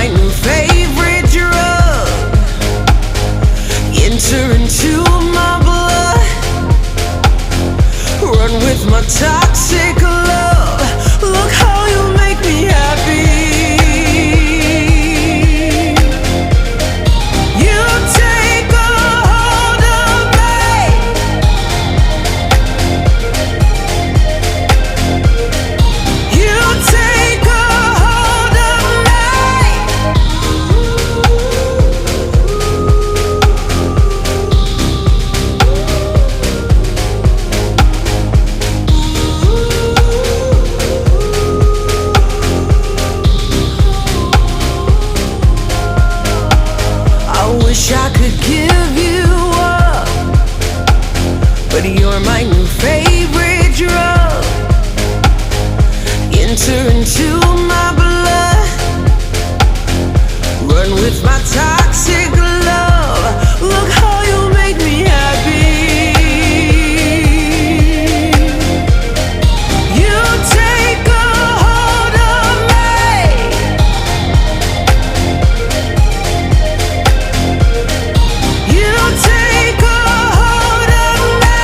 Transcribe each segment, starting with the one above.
new favorite drug. Enter into my blood. Run with my toxic love. Look how you make me happy. You take a hold of me. You take a hold of me. I wish I could give you up, but you're my new favorite drug. Enter into my blood. Run with my toxic love. Look how you make me happy. You take a hold of me. You take a hold of me.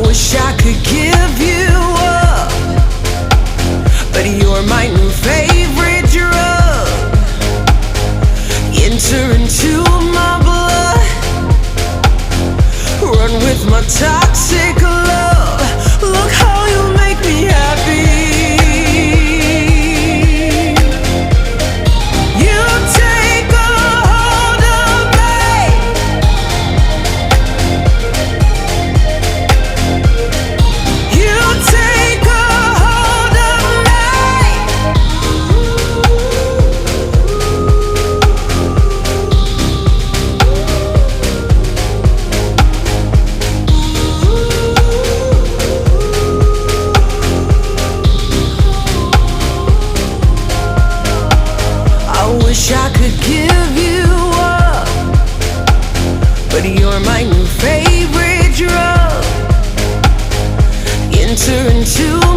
wish I could give you up, but you're my new favorite drug. Enter into my blood, run with my toxic love. Look how you make me happy. You take a hold of me. You take a hold of me. I wish I could give you up, but you're my new favorite drug. Enter into